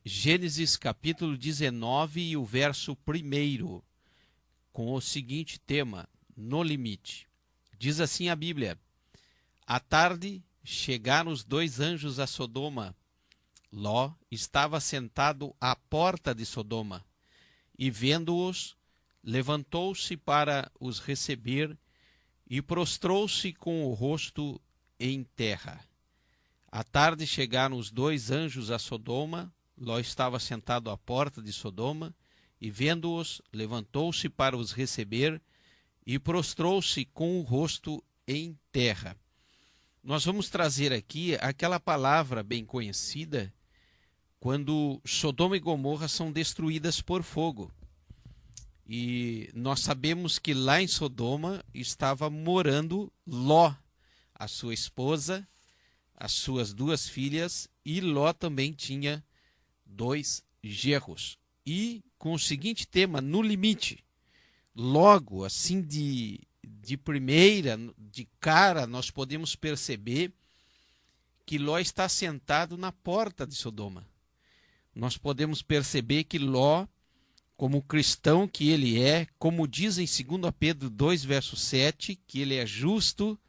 Gênesis capítulo 19 e o verso 1, com o seguinte tema: no limite. Diz assim a Bíblia: à tarde chegaram os 2 anjos a Sodoma. Ló estava sentado à porta de Sodoma, e vendo-os, levantou-se para os receber e prostrou-se com o rosto em terra. À tarde chegaram os 2 anjos a Sodoma. Ló estava sentado à porta de Sodoma, e vendo-os, levantou-se para os receber e prostrou-se com o rosto em terra. Nós vamos trazer aqui aquela palavra bem conhecida quando Sodoma e Gomorra são destruídas por fogo. E nós sabemos que lá em Sodoma estava morando Ló, a sua esposa, as suas 2 filhas, e Ló também tinha 2 genros. E com o seguinte tema: no limite. Logo, assim de primeira, de cara, nós podemos perceber que Ló está sentado na porta de Sodoma. Nós podemos perceber que Ló, como cristão que ele é, como diz em 2 Pedro 2, verso 7, que ele é justo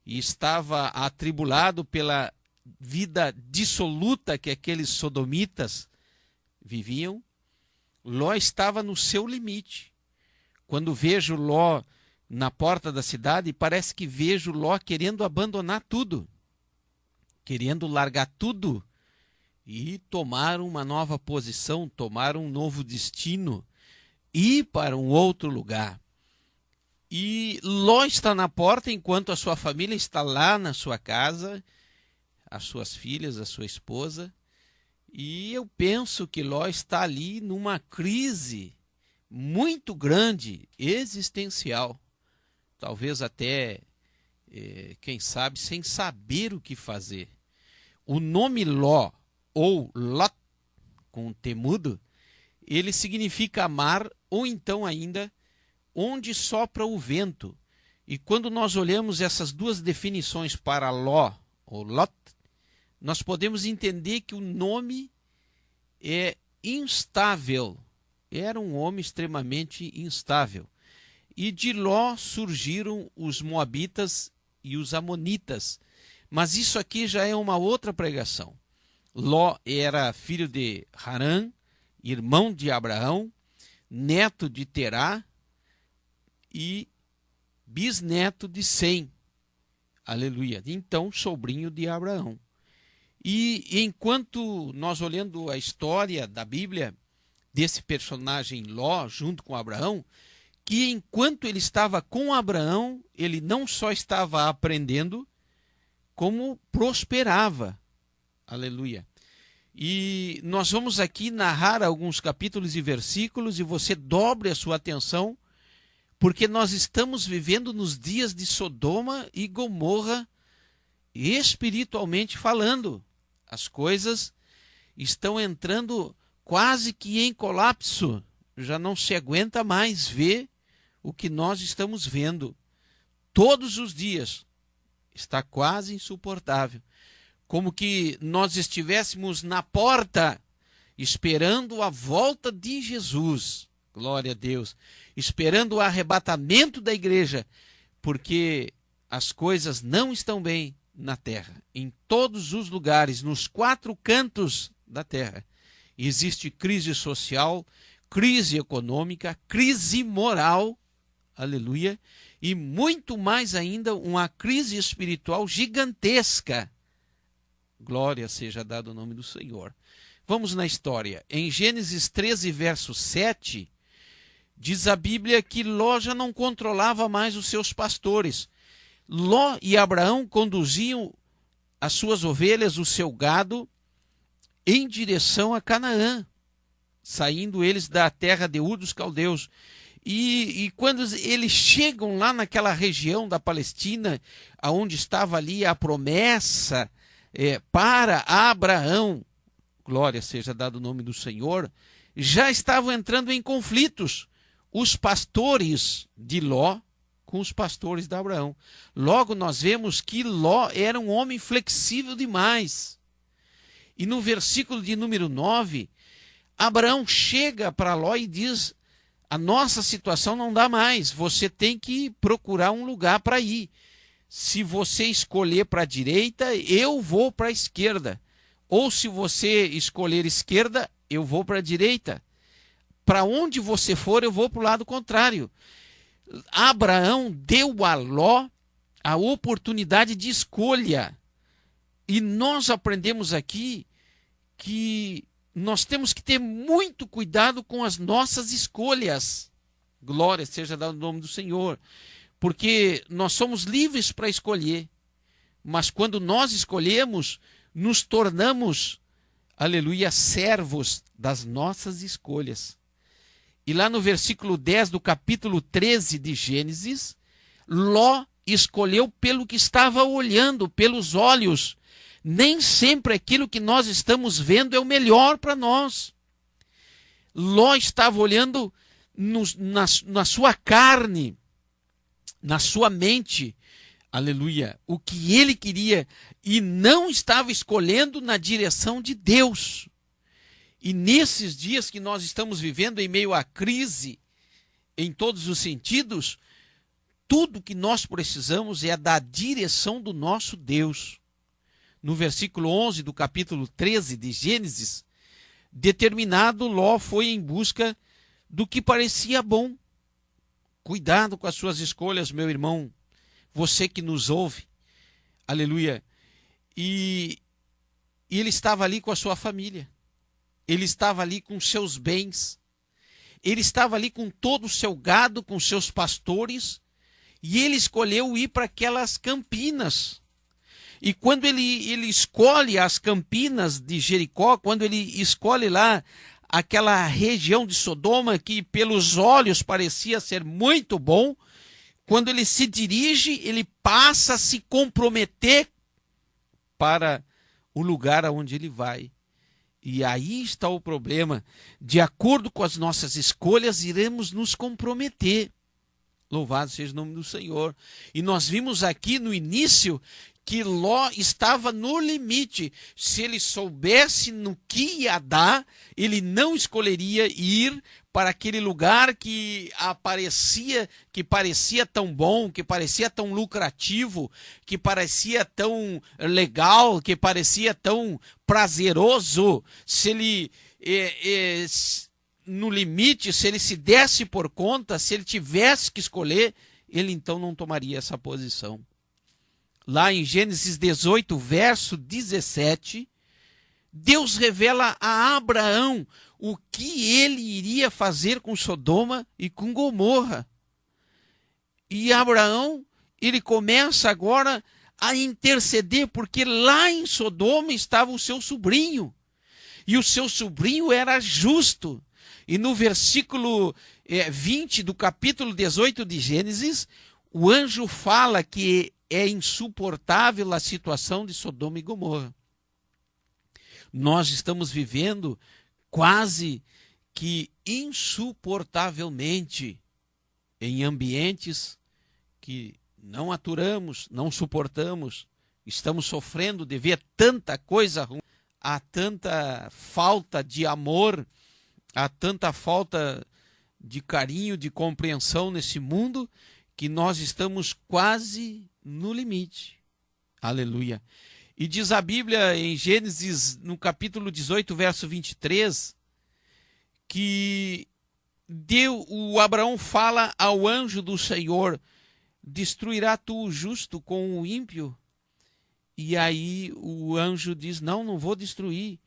e estava atribulado pela vida dissoluta que aqueles sodomitas viviam. Ló estava no seu limite. Quando vejo Ló na porta da cidade, parece que vejo Ló querendo abandonar tudo, querendo largar tudo e tomar uma nova posição, tomar um novo destino, ir para um outro lugar. E Ló está na porta enquanto a sua família está lá na sua casa, as suas filhas, a sua esposa. E eu penso que Ló está ali numa crise muito grande, existencial. Talvez até, quem sabe, sem saber o que fazer. O nome Ló, ou Lot, com T mudo, ele significa mar, ou então ainda, onde sopra o vento. E quando nós olhamos essas 2 definições para Ló, ou Lot, nós podemos entender que o nome é instável. Era um homem extremamente instável. E de Ló surgiram os moabitas e os amonitas. Mas isso aqui já é uma outra pregação. Ló era filho de Harã, irmão de Abraão, neto de Terá e bisneto de Sem. Aleluia. Então, sobrinho de Abraão. E enquanto nós olhando a história da Bíblia, desse personagem Ló, junto com Abraão, que enquanto ele estava com Abraão, ele não só estava aprendendo, como prosperava. Aleluia. E nós vamos aqui narrar alguns capítulos e versículos, e você dobre a sua atenção, porque nós estamos vivendo nos dias de Sodoma e Gomorra, espiritualmente falando. As coisas estão entrando quase que em colapso. Já não se aguenta mais ver o que nós estamos vendo. Todos os dias está quase insuportável. Como que nós estivéssemos na porta, esperando a volta de Jesus. Glória a Deus. Esperando o arrebatamento da igreja, porque as coisas não estão bem na terra. Em todos os lugares, nos 4 cantos da terra, existe crise social, crise econômica, crise moral, aleluia, e muito mais ainda uma crise espiritual gigantesca. Glória seja dado o nome do Senhor. Vamos na história. Em Gênesis 13, verso 7, diz a Bíblia que Ló já não controlava mais os seus pastores. Ló e Abraão conduziam as suas ovelhas, o seu gado, em direção a Canaã, saindo eles da terra de Ur dos Caldeus. E quando eles chegam lá naquela região da Palestina, onde estava ali a promessa para Abraão, glória seja dado o nome do Senhor, já estavam entrando em conflitos os pastores de Ló com os pastores de Abraão. Logo nós vemos que Ló era um homem flexível demais. E no versículo de número 9, Abraão chega para Ló e diz: a nossa situação não dá mais, você tem que procurar um lugar para ir. Se você escolher para a direita, eu vou para a esquerda. Ou se você escolher esquerda, eu vou para a direita. Para onde você for, eu vou para o lado contrário. Abraão deu a Ló a oportunidade de escolha. E nós aprendemos aqui que nós temos que ter muito cuidado com as nossas escolhas. Glória seja dada no nome do Senhor. Porque nós somos livres para escolher. Mas quando nós escolhemos, nos tornamos, aleluia, servos das nossas escolhas. E lá no versículo 10 do capítulo 13 de Gênesis, Ló escolheu pelo que estava olhando, pelos olhos. Nem sempre aquilo que nós estamos vendo é o melhor para nós. Ló estava olhando na sua carne, na sua mente, aleluia, o que ele queria, e não estava escolhendo na direção de Deus. E nesses dias que nós estamos vivendo em meio à crise, em todos os sentidos, tudo que nós precisamos é da direção do nosso Deus. No versículo 11 do capítulo 13 de Gênesis, determinado, Ló foi em busca do que parecia bom. Cuidado com as suas escolhas, meu irmão, você que nos ouve, aleluia. E ele estava ali com a sua família, ele estava ali com seus bens, ele estava ali com todo o seu gado, com seus pastores, e ele escolheu ir para aquelas campinas. E quando ele escolhe as campinas de Jericó, quando ele escolhe lá aquela região de Sodoma, que pelos olhos parecia ser muito bom, quando ele se dirige, ele passa a se comprometer para o lugar aonde ele vai. E aí está o problema. De acordo com as nossas escolhas, iremos nos comprometer. Louvado seja o nome do Senhor. E nós vimos aqui no início que Ló estava no limite. Se ele soubesse no que ia dar, ele não escolheria ir para aquele lugar que parecia tão bom, que parecia tão lucrativo, que parecia tão legal, que parecia tão prazeroso. Se ele no limite, se ele se desse por conta, se ele tivesse que escolher, ele então não tomaria essa posição. Lá em Gênesis 18, verso 17, Deus revela a Abraão o que ele iria fazer com Sodoma e com Gomorra. E Abraão, ele começa agora a interceder, porque lá em Sodoma estava o seu sobrinho. E o seu sobrinho era justo. E no versículo 20 do capítulo 18 de Gênesis, o anjo fala que é insuportável a situação de Sodoma e Gomorra. Nós estamos vivendo quase que insuportavelmente em ambientes que não aturamos, não suportamos, estamos sofrendo de ver tanta coisa ruim, há tanta falta de amor, há tanta falta de carinho, de compreensão nesse mundo, que nós estamos quase no limite. Aleluia. E diz a Bíblia em Gênesis, no capítulo 18, verso 23, que o Abraão fala ao anjo do Senhor: destruirá tu o justo com o ímpio? E aí o anjo diz: não vou destruir.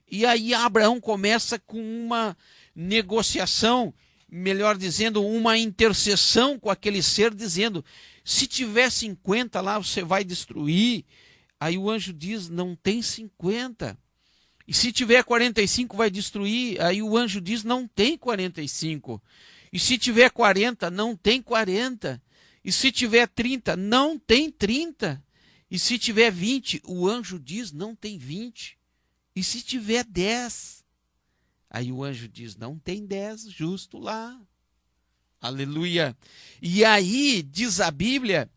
E aí Abraão começa com uma negociação, melhor dizendo, uma intercessão com aquele ser, dizendo: se tiver 50 lá, você vai destruir? Aí o anjo diz: não tem 50. E se tiver 45, vai destruir? Aí o anjo diz: não tem 45. E se tiver 40, não tem 40. E se tiver 30, não tem 30. E se tiver 20, o anjo diz: não tem 20. E se tiver 10? Aí o anjo diz: não tem 10 justo lá. Aleluia. E aí diz a Bíblia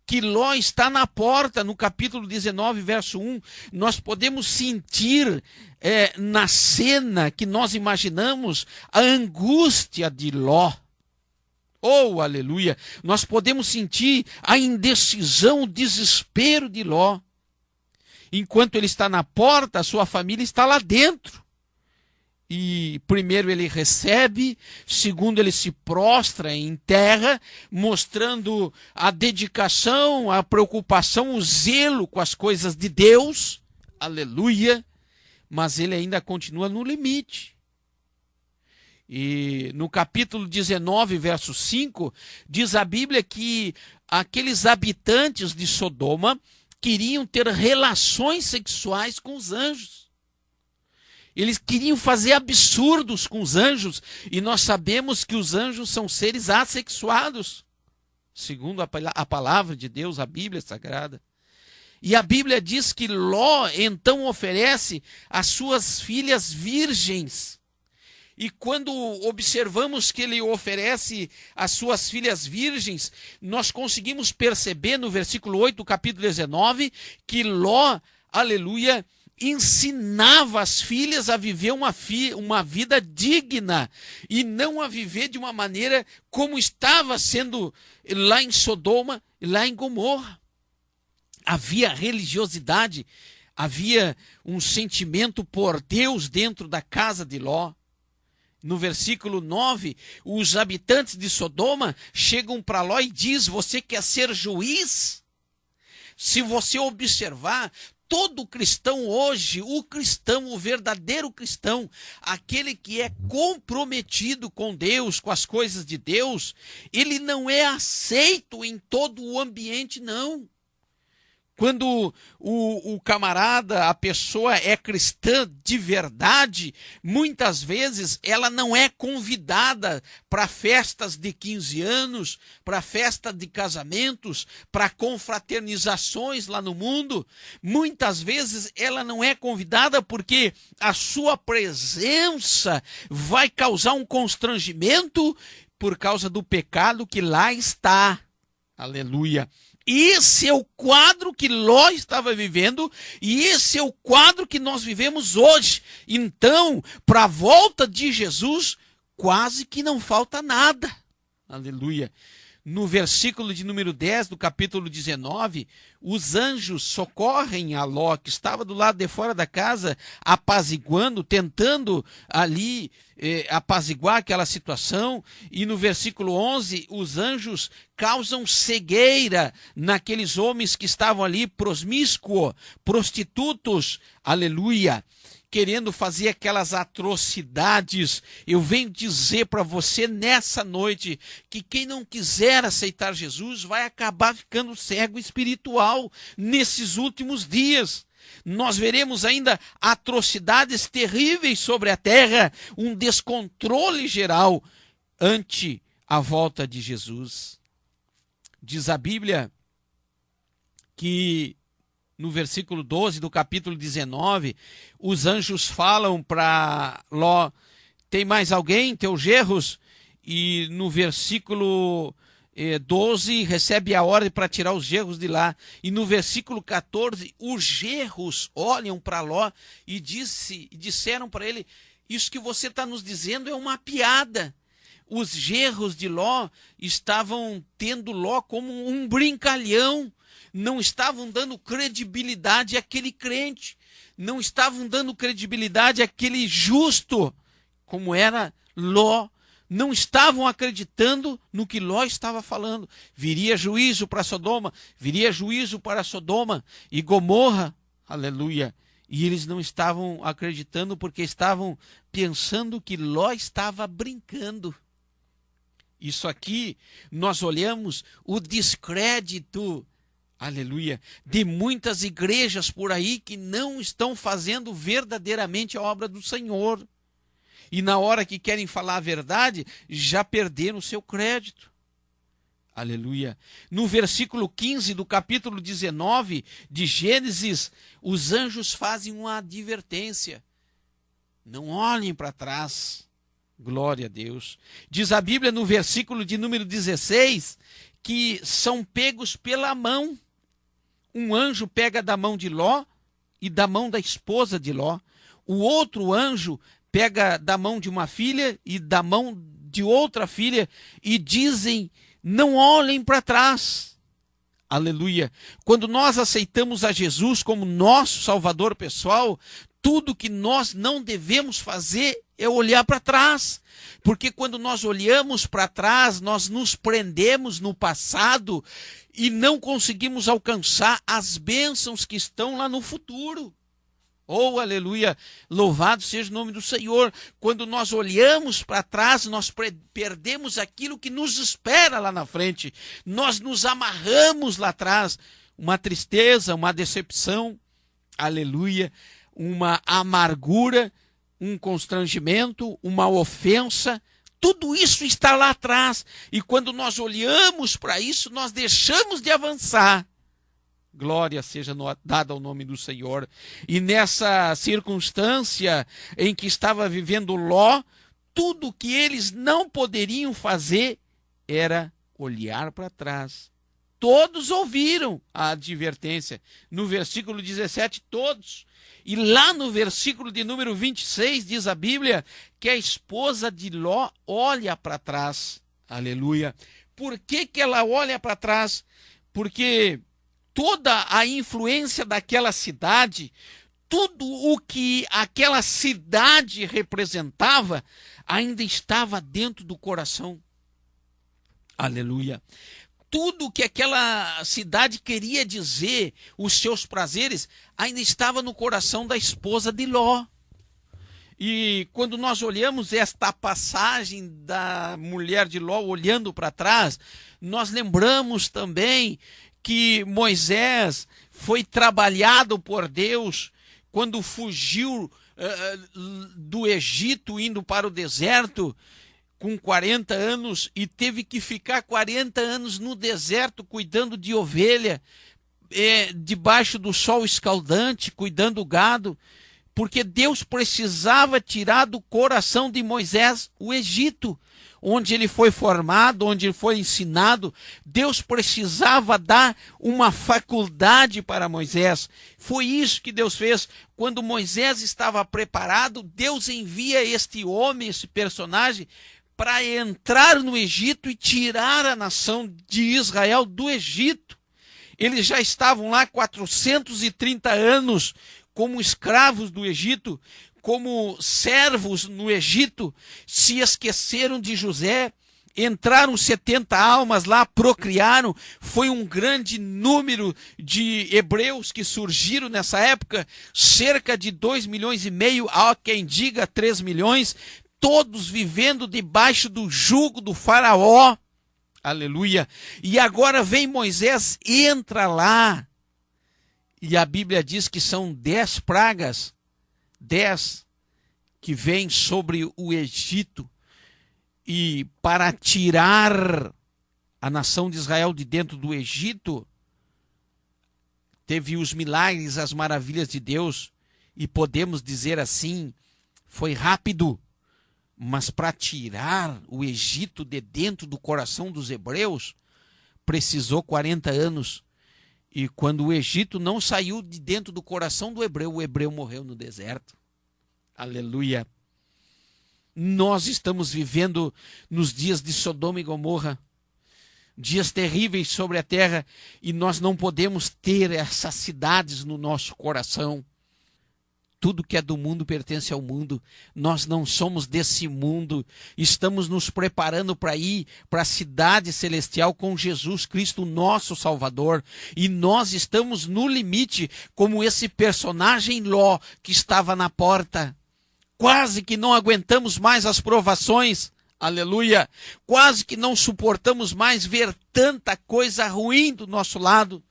que Ló está na porta, no capítulo 19, verso 1, nós podemos sentir na cena que nós imaginamos a angústia de Ló. Oh, aleluia! Nós podemos sentir a indecisão, o desespero de Ló. Enquanto ele está na porta, a sua família está lá dentro. E primeiro ele recebe, segundo ele se prostra em terra, mostrando a dedicação, a preocupação, o zelo com as coisas de Deus. Aleluia! Mas ele ainda continua no limite. E no capítulo 19, verso 5, diz a Bíblia que aqueles habitantes de Sodoma queriam ter relações sexuais com os anjos. Eles queriam fazer absurdos com os anjos, e nós sabemos que os anjos são seres assexuados, segundo a palavra de Deus, a Bíblia Sagrada. E a Bíblia diz que Ló então oferece as suas filhas virgens. E quando observamos que ele oferece as suas filhas virgens, nós conseguimos perceber no versículo 8 do capítulo 19, que Ló, aleluia, ensinava as filhas a viver uma vida digna e não a viver de uma maneira como estava sendo lá em Sodoma e lá em Gomorra. Havia religiosidade, havia um sentimento por Deus dentro da casa de Ló. No versículo 9, os habitantes de Sodoma chegam para Ló e diz: você quer ser juiz? Se você observar, todo cristão hoje, o verdadeiro cristão, aquele que é comprometido com Deus, com as coisas de Deus, ele não é aceito em todo o ambiente, não. Quando o camarada, a pessoa é cristã de verdade, muitas vezes ela não é convidada para festas de 15 anos, para festa de casamentos, para confraternizações lá no mundo. Muitas vezes ela não é convidada porque a sua presença vai causar um constrangimento por causa do pecado que lá está. Aleluia! Esse é o quadro que Ló estava vivendo e esse é o quadro que nós vivemos hoje. Então, para a volta de Jesus, quase que não falta nada. Aleluia. No versículo de número 10 do capítulo 19, os anjos socorrem a Ló, que estava do lado de fora da casa, apaziguando, tentando ali apaziguar aquela situação. E no versículo 11, os anjos causam cegueira naqueles homens que estavam ali prosmíscuos, prostitutos, aleluia, querendo fazer aquelas atrocidades. Eu venho dizer para você nessa noite que quem não quiser aceitar Jesus vai acabar ficando cego espiritual nesses últimos dias. Nós veremos ainda atrocidades terríveis sobre a terra, um descontrole geral ante a volta de Jesus. Diz a Bíblia que no versículo 12 do capítulo 19, os anjos falam para Ló: tem mais alguém, teus gerros? E no versículo 12, recebe a ordem para tirar os gerros de lá. E no versículo 14, os gerros olham para Ló e disseram para ele: isso que você está nos dizendo é uma piada. Os gerros de Ló estavam tendo Ló como um brincalhão, não estavam dando credibilidade àquele crente, não estavam dando credibilidade àquele justo, como era Ló. Não estavam acreditando no que Ló estava falando. Viria juízo para Sodoma, viria juízo para Sodoma e Gomorra, aleluia. E eles não estavam acreditando porque estavam pensando que Ló estava brincando. Isso aqui, nós olhamos o descrédito, aleluia, de muitas igrejas por aí que não estão fazendo verdadeiramente a obra do Senhor. E na hora que querem falar a verdade, já perderam o seu crédito. Aleluia. No versículo 15 do capítulo 19 de Gênesis, os anjos fazem uma advertência: não olhem para trás. Glória a Deus. Diz a Bíblia no versículo de número 16, que são pegos pela mão. Um anjo pega da mão de Ló e da mão da esposa de Ló. O outro anjo pega da mão de uma filha e da mão de outra filha e dizem: não olhem para trás. Aleluia. Quando nós aceitamos a Jesus como nosso Salvador pessoal, tudo que nós não devemos fazer é olhar para trás. Porque quando nós olhamos para trás, nós nos prendemos no passado e não conseguimos alcançar as bênçãos que estão lá no futuro. Oh, aleluia, louvado seja o nome do Senhor. Quando nós olhamos para trás, nós perdemos aquilo que nos espera lá na frente. Nós nos amarramos lá atrás. Uma tristeza, uma decepção, aleluia, uma amargura, um constrangimento, uma ofensa. Tudo isso está lá atrás. E quando nós olhamos para isso, nós deixamos de avançar. Glória seja dada ao nome do Senhor. E nessa circunstância em que estava vivendo Ló, tudo que eles não poderiam fazer era olhar para trás. Todos ouviram a advertência. No versículo 17, todos. E lá no versículo de número 26, diz a Bíblia que a esposa de Ló olha para trás. Aleluia. Por que ela olha para trás? Porque toda a influência daquela cidade, tudo o que aquela cidade representava, ainda estava dentro do coração. Aleluia. Tudo que aquela cidade queria dizer, os seus prazeres, ainda estava no coração da esposa de Ló. E quando nós olhamos esta passagem da mulher de Ló olhando para trás, nós lembramos também que Moisés foi trabalhado por Deus quando fugiu do Egito indo para o deserto com 40 anos e teve que ficar 40 anos no deserto cuidando de ovelha, debaixo do sol escaldante, cuidando do gado, porque Deus precisava tirar do coração de Moisés o Egito, onde ele foi formado, onde ele foi ensinado. Deus precisava dar uma faculdade para Moisés. Foi isso que Deus fez. Quando Moisés estava preparado, Deus envia este homem, esse personagem, para entrar no Egito e tirar a nação de Israel do Egito. Eles já estavam lá 430 anos como escravos do Egito, como servos no Egito, se esqueceram de José, entraram 70 almas lá, procriaram, foi um grande número de hebreus que surgiram nessa época, cerca de 2,5 milhões, há quem diga 3 milhões, todos vivendo debaixo do jugo do faraó, aleluia. E agora vem Moisés, entra lá, e a Bíblia diz que são 10 pragas, 10 que vêm sobre o Egito, e para tirar a nação de Israel de dentro do Egito, teve os milagres, as maravilhas de Deus, e podemos dizer assim, foi rápido, mas para tirar o Egito de dentro do coração dos hebreus, precisou 40 anos. E quando o Egito não saiu de dentro do coração do hebreu, o hebreu morreu no deserto. Aleluia. Nós estamos vivendo nos dias de Sodoma e Gomorra, dias terríveis sobre a terra, e nós não podemos ter essas cidades no nosso coração. Tudo que é do mundo pertence ao mundo. Nós não somos desse mundo. Estamos nos preparando para ir para a cidade celestial com Jesus Cristo, nosso Salvador. E nós estamos no limite, como esse personagem Ló, que estava na porta. Quase que não aguentamos mais as provações. Aleluia. Quase que não suportamos mais ver tanta coisa ruim do nosso lado.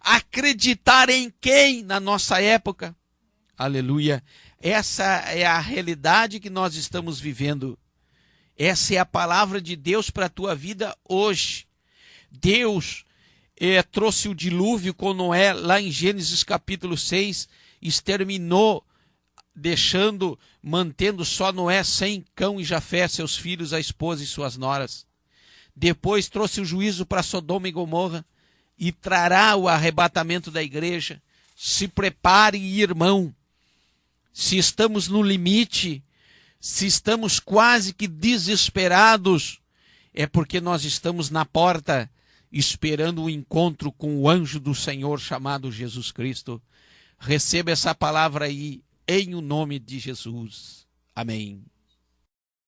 Acreditar em quem na nossa época? Aleluia. Essa é a realidade que nós estamos vivendo. Essa é a palavra de Deus para a tua vida hoje. Deus trouxe o dilúvio com Noé lá em Gênesis capítulo 6, exterminou, mantendo só Noé, Sem, Cão e Jafé, seus filhos, a esposa e suas noras. depois trouxe o juízo para Sodoma e Gomorra e trará o arrebatamento da igreja. Se prepare, irmão. Se estamos no limite, se estamos quase que desesperados, é porque nós estamos na porta esperando o encontro com o anjo do Senhor chamado Jesus Cristo. Receba essa palavra aí em o nome de Jesus. Amém.